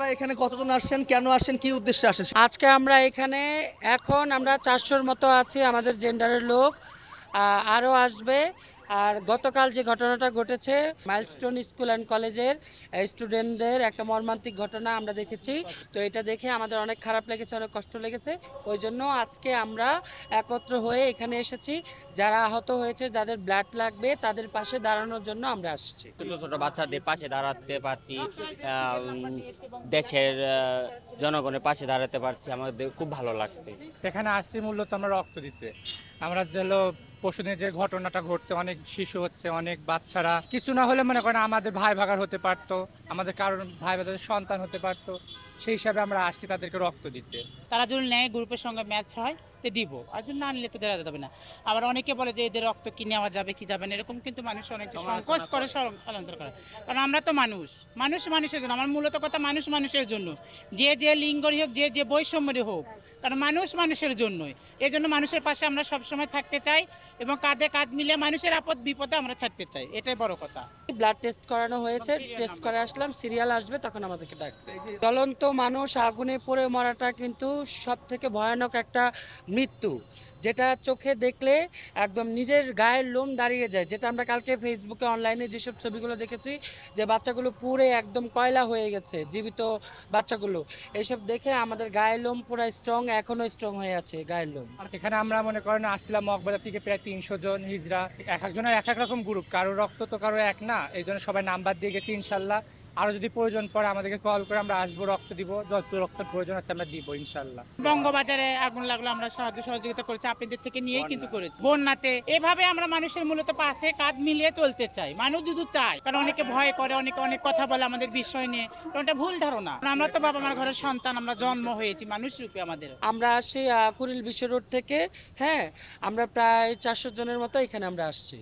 আপনারা এখানে কতজন আসছেন, কেন আসছেন, কি উদ্দেশ্যে আসেন? আজকে আমরা এখানে এখন আমরা 400-র মতো আছি আমাদের জেন্ডারের লোক, আরও আসবে। আর গতকাল যে ঘটনাটা ঘটেছে মাইলস্টোন স্কুল অ্যান্ড কলেজের স্টুডেন্টদের একটা মর্মান্তিক ঘটনা আমরা দেখেছি। তো এটা দেখে আমাদের অনেক খারাপ লেগেছে, অনেক কষ্ট লেগেছে। ওই জন্য আজকে আমরা একত্র হয়ে এখানে এসেছি। যারা আহত হয়েছে, যাদের ব্লাড লাগবে, তাদের পাশে দাঁড়ানোর জন্য আমরা আসছি। ছোট ছোট বাচ্চাদের পাশে দাঁড়াতে পারছি, দেশের জনগণের পাশে দাঁড়াতে পারছি, আমাদের খুব ভালো লাগছে। এখানে আসছি মূলত আমরা রক্ত দিতে। আমরা যেন পরশুদিন যে ঘটনাটা ঘটছে, অনেক শিশু হচ্ছে, অনেক বাচ্চারা, কিছু না হলে মনে করেন আমাদের ভাই ভাগার হতে পারতো, আমাদের কারণ ভাই ভাগাদের সন্তান হতে পারতো। সেই হিসাবে আমরা আসছি তাদেরকে রক্ত দিতে। তারা যদি নেয় গ্রুপের সঙ্গে ম্যাচ হয় তো দিব, আর যদি না নিলে তো দেওয়া যাবে না। আবার অনেকে বলে যে এদের রক্ত কি নেওয়া যাবে কি যাবে না, এরকম কিন্তু মানুষ অনেক সংকোচ করে সমালোচনা করে। কারণ আমরা তো মানুষ মানুষের জন্য, আমার মূলত কথা মানুষের জন্য, যে লিঙ্গরই হোক, যে বৈষম্যরই হোক, কারণ মানুষের জন্যই। এই জন্য মানুষের পাশে আমরা সবসময় থাকতে চাই এবং কাঁধে কাঁধ মিলিয়ে মানুষের আপদ বিপদে আমরা থাকতে চাই, এটাই বড় কথা। ব্লাড টেস্ট করানো হয়েছে, টেস্ট করে আসলাম, সিরিয়াল আসবে, তখন আমাদেরকে ডাকবে। জ্বলন্ত মানুষ আগুনে পড়ে মরাটা কিন্তু সব থেকে ভয়ানক একটা মৃত্যু, যেটা চোখে দেখলে একদম নিজের গায়ের লোম দাঁড়িয়ে যায়। যেটা আমরা কালকে ফেসবুকে অনলাইনে যেসব ছবিগুলো দেখেছি, যে বাচ্চাগুলো পুড়ে একদম কয়লা হয়ে গেছে, জীবিত বাচ্চাগুলো, এইসব দেখে আমাদের গায়ের লোম পুরো স্ট্রং, এখনো স্ট্রং হয়ে আছে গায়ের লোম। এখানে আমরা মনে করেন আসছিলাম মগবাজার থেকে প্রায় 300 জন হিজড়া, এক একজনের এক এক রকম গ্রুপ, কারো রক্ত তো কারো এক না, এই জন্য সবাই নাম্বার দিয়ে গেছি। ইনশাল্লাহ আরো যদি প্রয়োজন পড়ে আমাদেরকে কল করে আমরা আসবো, রক্ত দিব, যত রক্তের প্রয়োজন আছে আমরা দিব ইনশাল্লাহ। বঙ্গবাজারে আগুন লাগলো, আমরা সাহায্য সহযোগিতা করেছি, আপনাদের থেকে নিয়েই কিন্তু করেছি। বন্যাতে এভাবে আমরা মানুষের মূলত পাশে কাঁধ মিলিয়ে চলতে চাই, মানুষ যদি চায়। কারণ অনেকে ভয় করে, অনেকে অনেক কথা বলে আমাদের বিষয় নিয়ে, তো এটা ভুল ধারণা। আমরা তো বাবা মার ঘরের সন্তান, আমরা জন্ম হয়েছি মানুষ রূপে। আমরা আসছি কুড়িল বিশ্ব রোড থেকে। হ্যাঁ, আমরা প্রায় 400 জনের মতো এখানে আমরা আসছি।